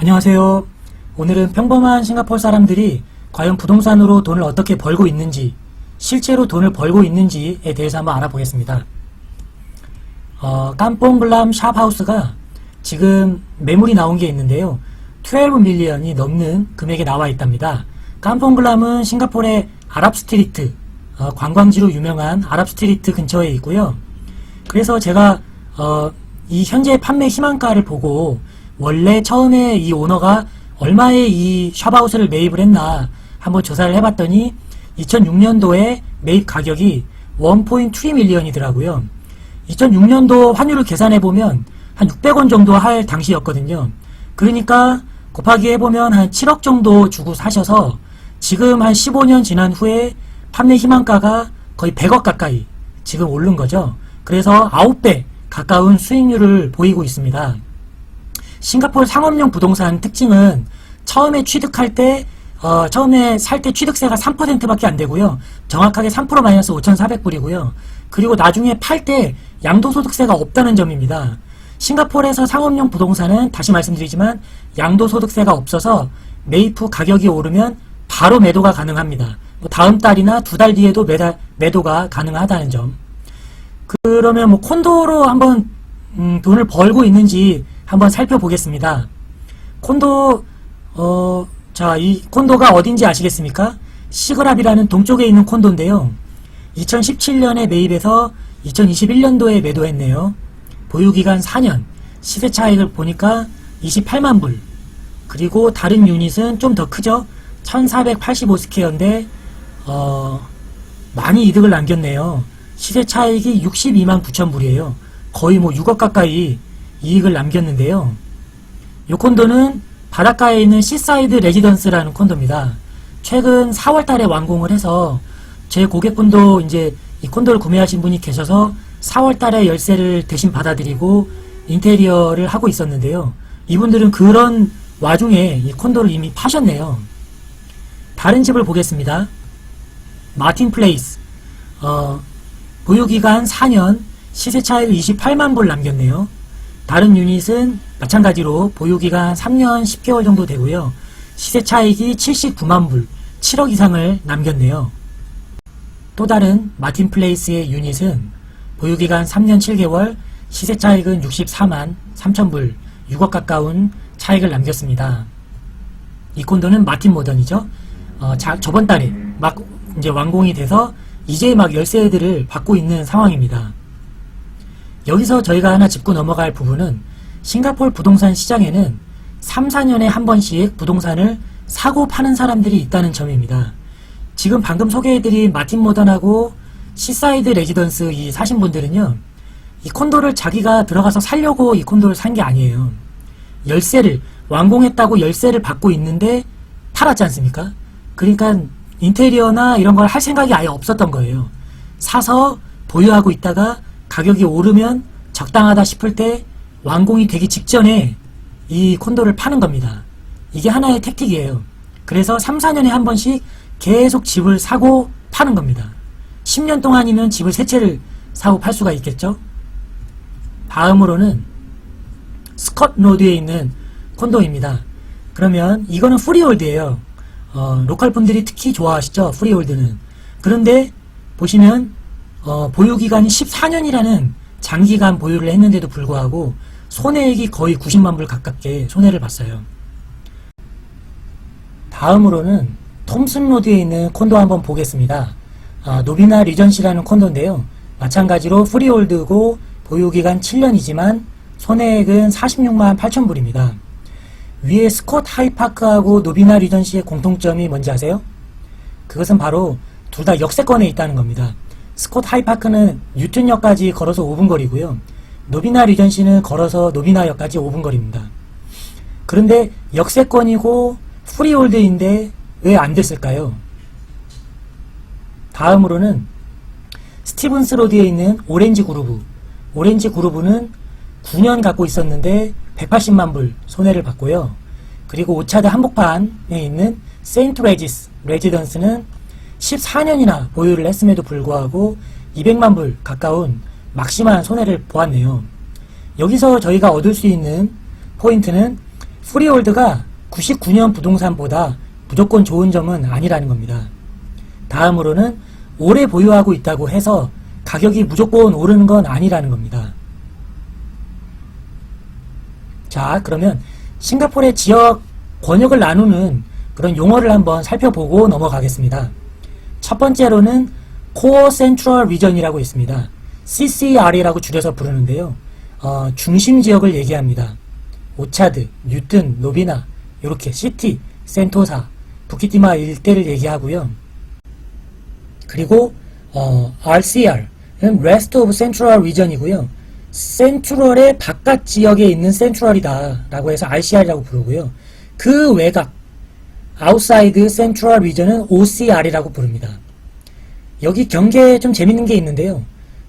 안녕하세요. 오늘은 평범한 싱가포르 사람들이 과연 부동산으로 돈을 어떻게 벌고 있는지, 실제로 돈을 벌고 있는지에 대해서 한번 알아보겠습니다. 깜뽕글람 샵하우스가 지금 매물이 나온 게 있는데요. 12 밀리언이 넘는 금액에 나와 있답니다. 깜뽕글람은 싱가포르의 아랍스트리트, 관광지로 유명한 아랍스트리트 근처에 있고요. 그래서 제가 이 현재 판매 희망가를 보고 원래 처음에 이 오너가 얼마에 이 샵하우스를 매입을 했나 한번 조사를 해봤더니 2006년도에 매입 가격이 1.2 밀리언이더라고요. 2006년도 환율을 계산해보면 한 600원 정도 할 당시였거든요. 그러니까 곱하기 해보면 한 7억 정도 주고 사셔서 지금 한 15년 지난 후에 판매 희망가가 거의 100억 가까이 지금 오른 거죠. 그래서 9배 가까운 수익률을 보이고 있습니다. 싱가포르 상업용 부동산 특징은 처음에 취득할 때 처음에 살 때 취득세가 3%밖에 안 되고요. 정확하게 3% 마이너스 5,400불이고요. 그리고 나중에 팔 때 양도소득세가 없다는 점입니다. 싱가포르에서 상업용 부동산은 다시 말씀드리지만 양도소득세가 없어서 매입 후 가격이 오르면 바로 매도가 가능합니다. 다음 달이나 두 달 뒤에도 매도가 가능하다는 점. 그러면 콘도로 한번 돈을 벌고 있는지 한번 살펴보겠습니다. 콘도 자, 이 콘도가 어딘지 아시겠습니까? 시그랍이라는 동쪽에 있는 콘도인데요. 2017년에 매입해서 2021년도에 매도했네요. 보유기간 4년, 시세 차익을 보니까 28만 불. 그리고 다른 유닛은 좀 더 크죠? 1485스퀘어인데 많이 이득을 남겼네요. 시세 차익이 62만 9천 불이에요. 거의 6억 가까이 이익을 남겼는데요. 이 콘도는 바닷가에 있는 시사이드 레지던스라는 콘도입니다. 최근 4월 달에 완공을 해서 제 고객분도 이제 이 콘도를 구매하신 분이 계셔서 4월 달에 열쇠를 대신 받아들이고 인테리어를 하고 있었는데요. 이분들은 그런 와중에 이 콘도를 이미 파셨네요. 다른 집을 보겠습니다. 마틴 플레이스. 보유기간 4년, 시세 차익 28만 불 남겼네요. 다른 유닛은 마찬가지로 보유기간 3년 10개월 정도 되고요. 시세 차익이 79만 불, 7억 이상을 남겼네요. 또 다른 마틴 플레이스의 유닛은 보유기간 3년 7개월, 시세 차익은 64만 3천 불, 6억 가까운 차익을 남겼습니다. 이 콘도는 마틴 모던이죠. 저번 달에 막 이제 완공이 돼서 이제 막 열쇠들을 받고 있는 상황입니다. 여기서 저희가 하나 짚고 넘어갈 부분은 싱가포르 부동산 시장에는 3, 4년에 한 번씩 부동산을 사고 파는 사람들이 있다는 점입니다. 지금 방금 소개해드린 마틴 모던하고 시사이드 레지던스 이 사신 분들은요, 이 콘도를 자기가 들어가서 살려고 이 콘도를 산 게 아니에요. 열쇠를 완공했다고 열쇠를 받고 있는데 팔았지 않습니까? 그러니까 인테리어나 이런 걸 할 생각이 아예 없었던 거예요. 사서 보유하고 있다가 가격이 오르면 적당하다 싶을 때 완공이 되기 직전에 이 콘도를 파는 겁니다. 이게 하나의 택틱이에요. 그래서 3, 4년에 한 번씩 계속 집을 사고 파는 겁니다. 10년 동안이면 집을 세 채를 사고 팔 수가 있겠죠. 다음으로는 스컷 로드에 있는 콘도입니다. 그러면 이거는 프리홀드예요. 로컬 분들이 특히 좋아하시죠, 프리홀드는. 그런데 보시면 보유기간이 14년이라는 장기간 보유를 했는데도 불구하고 손해액이 거의 90만 불 가깝게 손해를 봤어요. 다음으로는 톰슨 로드에 있는 콘도 한번 보겠습니다. 노비나 리전시라는 콘도인데요. 마찬가지로 프리홀드고 보유기간 7년이지만 손해액은 46만 8천 불입니다. 위에 스콧 하이파크하고 노비나 리전시의 공통점이 뭔지 아세요? 그것은 바로 둘 다 역세권에 있다는 겁니다. 스콧 하이파크는 뉴튼역까지 걸어서 5분 거리고요. 노비나 리전시는 걸어서 노비나역까지 5분 거리입니다. 그런데 역세권이고 프리홀드인데 왜 안 됐을까요? 다음으로는 스티븐스 로드에 있는 오렌지 그루브. 오렌지 그루브는 9년 갖고 있었는데 180만 불 손해를 봤고요. 그리고 오차드 한복판에 있는 세인트 레지스 레지던스는 14년이나 보유를 했음에도 불구하고 200만 불 가까운 막심한 손해를 보았네요. 여기서 저희가 얻을 수 있는 포인트는 프리홀드가 99년 부동산보다 무조건 좋은 점은 아니라는 겁니다. 다음으로는 오래 보유하고 있다고 해서 가격이 무조건 오르는 건 아니라는 겁니다. 자, 그러면 싱가포르의 지역 권역을 나누는 그런 용어를 한번 살펴보고 넘어가겠습니다. 첫 번째로는 코어 센트럴 리전이라고 있습니다. CCR이라고 줄여서 부르는데요. 중심 지역을 얘기합니다. 오차드, 뉴튼, 노비나, 이렇게 시티, 센토사, 부키티마 일대를 얘기하고요. 그리고 RCR은 Rest of Central Region이고요. 센트럴의 바깥 지역에 있는 센트럴이다 라고 해서 RCR이라고 부르고요. 그 외곽 Outside Central Region은 OCR이라고 부릅니다. 여기 경계에 좀 재밌는 게 있는데요.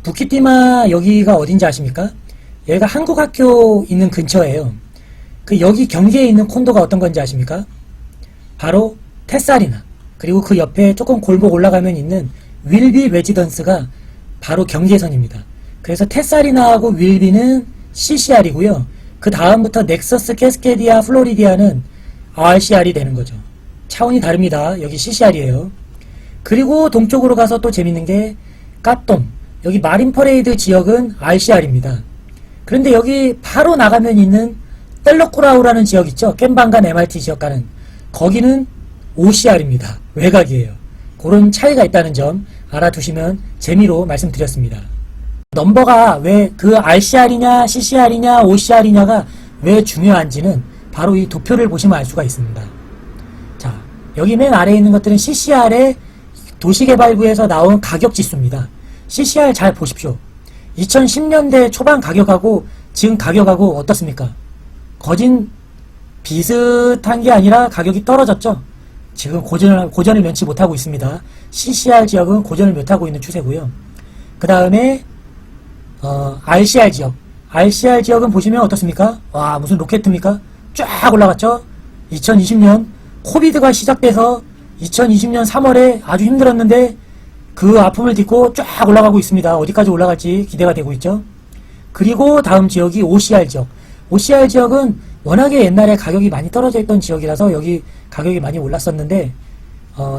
부키티마 여기가 어딘지 아십니까? 여기가 한국학교 있는 근처예요. 그 여기 경계에 있는 콘도가 어떤 건지 아십니까? 바로 테사리나, 그리고 그 옆에 조금 골목 올라가면 있는 윌비 레지던스가 바로 경계선입니다. 그래서 테사리나하고 윌비는 CCR이고요. 그 다음부터 넥서스, 캐스케디아, 플로리디아는 RCR이 되는 거죠. 차원이 다릅니다. 여기 CCR이에요. 그리고 동쪽으로 가서 또 재밌는 게 까똥, 여기 마린 퍼레이드 지역은 RCR입니다. 그런데 여기 바로 나가면 있는 텔러쿠라우라는 지역 있죠? 깸방간 MRT 지역 가는, 거기는 OCR입니다. 외곽이에요. 그런 차이가 있다는 점 알아두시면 재미로 말씀드렸습니다. 넘버가 왜 그 RCR이냐 CCR이냐 OCR이냐가 왜 중요한지는 바로 이 도표를 보시면 알 수가 있습니다. 자, 여기 맨 아래에 있는 것들은 CCR의 도시개발부에서 나온 가격 지수입니다. CCR 잘 보십시오. 2010년대 초반 가격하고 지금 가격하고 어떻습니까? 거진 비슷한 게 아니라 가격이 떨어졌죠. 지금 고전을 면치 못하고 있습니다. CCR 지역은 고전을 못하고 있는 추세고요. 그 다음에 RCR 지역, RCR 지역은 보시면 어떻습니까? 와, 무슨 로켓입니까? 쫙 올라갔죠. 2020년 코비드가 시작돼서 2020년 3월에 아주 힘들었는데 그 아픔을 딛고 쫙 올라가고 있습니다. 어디까지 올라갈지 기대가 되고 있죠. 그리고 다음 지역이 OCR 지역. OCR 지역은 워낙에 옛날에 가격이 많이 떨어져 있던 지역이라서 여기 가격이 많이 올랐었는데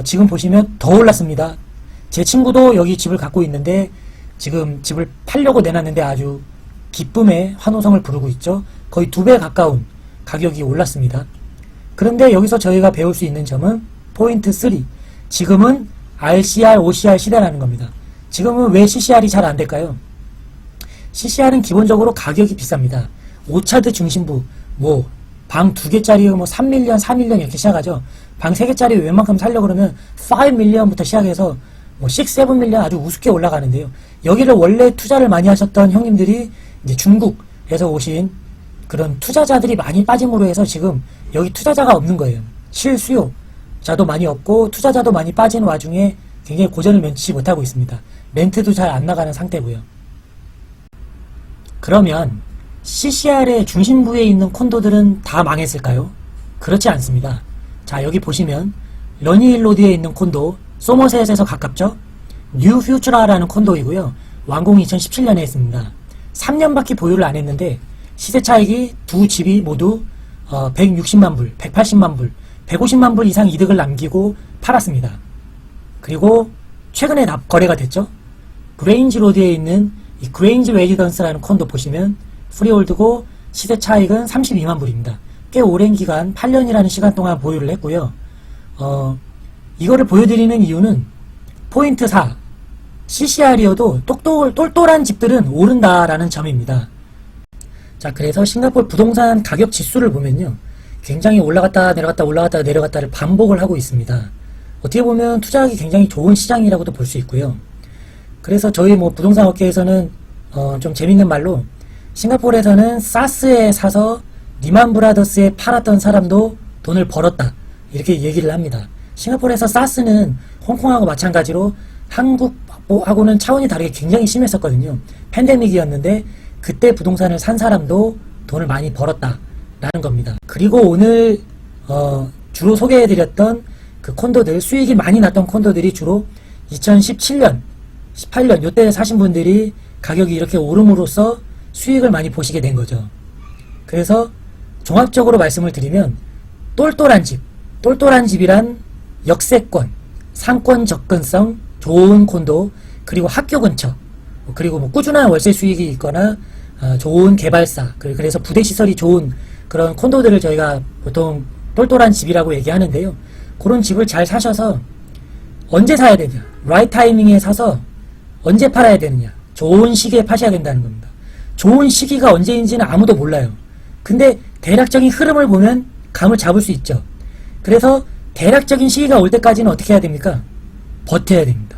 지금 보시면 더 올랐습니다. 제 친구도 여기 집을 갖고 있는데 지금 집을 팔려고 내놨는데 아주 기쁨의 환호성을 부르고 있죠. 거의 2배 가까운 가격이 올랐습니다. 그런데 여기서 저희가 배울 수 있는 점은 포인트 3. 지금은 RCR, OCR 시대라는 겁니다. 지금은 왜 CCR이 잘 안 될까요? CCR은 기본적으로 가격이 비쌉니다. 오차드 중심부, 방 2개짜리 3밀리언, 4밀리언 이렇게 시작하죠. 방 3개짜리 웬만큼 살려고 그러면 5밀리언부터 시작해서 6, 7밀리언 아주 우습게 올라가는데요. 여기를 원래 투자를 많이 하셨던 형님들이 이제 중국에서 오신 그런 투자자들이 많이 빠짐으로 해서 지금 여기 투자자가 없는 거예요. 실수요자도 많이 없고 투자자도 많이 빠지는 와중에 굉장히 고전을 면치 못하고 있습니다. 렌트도 잘 안 나가는 상태고요. 그러면 CCR의 중심부에 있는 콘도들은 다 망했을까요? 그렇지 않습니다. 자, 여기 보시면 러니힐로드에 있는 콘도 소머셋에서 가깝죠? 뉴 퓨처라라는 콘도이고요. 완공이 2017년에 했습니다. 3년밖에 보유를 안 했는데 시세 차익이 두 집이 모두 160만 불, 180만 불, 150만 불 이상 이득을 남기고 팔았습니다. 그리고 최근에 거래가 됐죠? 그레인지 로드에 있는 이 그레인지 레지던스라는 콘도 보시면 프리홀드고 시세 차익은 32만 불입니다. 꽤 오랜 기간 8년이라는 시간 동안 보유를 했고요. 이거를 보여드리는 이유는 포인트 4 CCR이어도 똘똘한 집들은 오른다라는 점입니다. 자, 그래서 싱가포르 부동산 가격 지수를 보면요, 굉장히 올라갔다 내려갔다 올라갔다 내려갔다를 반복을 하고 있습니다. 어떻게 보면 투자하기 굉장히 좋은 시장이라고도 볼 수 있고요. 그래서 저희 부동산 업계에서는 좀 재밌는 말로 싱가포르에서는 사스에 사서 리만 브라더스에 팔았던 사람도 돈을 벌었다, 이렇게 얘기를 합니다. 싱가포르에서 사스는 홍콩하고 마찬가지로 한국하고는 차원이 다르게 굉장히 심했었거든요. 팬데믹이었는데 그때 부동산을 산 사람도 돈을 많이 벌었다라는 겁니다. 그리고 오늘 주로 소개해드렸던 그 콘도들, 수익이 많이 났던 콘도들이 주로 2017년, 18년 요때 사신 분들이 가격이 이렇게 오름으로써 수익을 많이 보시게 된 거죠. 그래서 종합적으로 말씀을 드리면 똘똘한 집, 똘똘한 집이란 역세권, 상권 접근성, 좋은 콘도, 그리고 학교 근처, 그리고 뭐 꾸준한 월세 수익이 있거나 좋은 개발사, 그래서 부대 시설이 좋은 그런 콘도들을 저희가 보통 똘똘한 집이라고 얘기하는데요. 그런 집을 잘 사셔서 언제 사야 되냐, 라이트 타이밍에 사서 언제 팔아야 되느냐, 좋은 시기에 파셔야 된다는 겁니다. 좋은 시기가 언제인지는 아무도 몰라요. 근데 대략적인 흐름을 보면 감을 잡을 수 있죠. 그래서 대략적인 시기가 올 때까지는 어떻게 해야 됩니까? 버텨야 됩니다.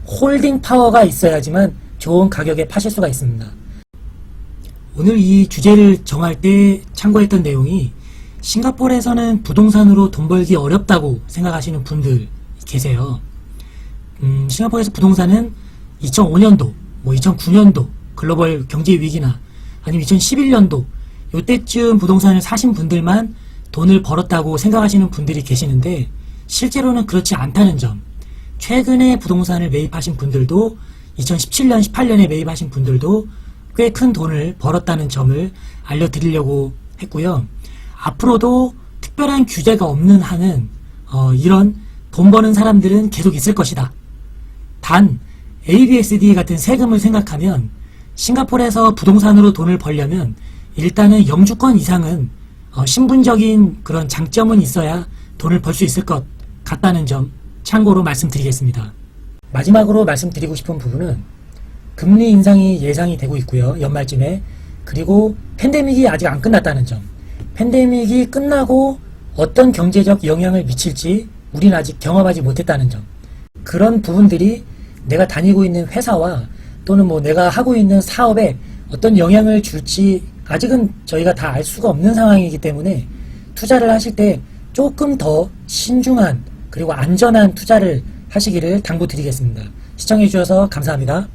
홀딩 파워가 있어야지만 좋은 가격에 파실 수가 있습니다. 오늘 이 주제를 정할 때 참고했던 내용이 싱가포르에서는 부동산으로 돈 벌기 어렵다고 생각하시는 분들 계세요. 싱가포르에서 부동산은 2005년도, 2009년도 글로벌 경제 위기나 아니면 2011년도 요때쯤 부동산을 사신 분들만 돈을 벌었다고 생각하시는 분들이 계시는데 실제로는 그렇지 않다는 점, 최근에 부동산을 매입하신 분들도 2017년, 18년에 매입하신 분들도 꽤 큰 돈을 벌었다는 점을 알려드리려고 했고요. 앞으로도 특별한 규제가 없는 한은 이런 돈 버는 사람들은 계속 있을 것이다. 단 ABSD 같은 세금을 생각하면 싱가포르에서 부동산으로 돈을 벌려면 일단은 영주권 이상은 신분적인 그런 장점은 있어야 돈을 벌 수 있을 것 같다는 점 참고로 말씀드리겠습니다. 마지막으로 말씀드리고 싶은 부분은 금리 인상이 예상이 되고 있고요. 연말쯤에. 그리고 팬데믹이 아직 안 끝났다는 점. 팬데믹이 끝나고 어떤 경제적 영향을 미칠지 우리는 아직 경험하지 못했다는 점. 그런 부분들이 내가 다니고 있는 회사와 또는 내가 하고 있는 사업에 어떤 영향을 줄지 아직은 저희가 다 알 수가 없는 상황이기 때문에 투자를 하실 때 조금 더 신중한 그리고 안전한 투자를 하시기를 당부드리겠습니다. 시청해 주셔서 감사합니다.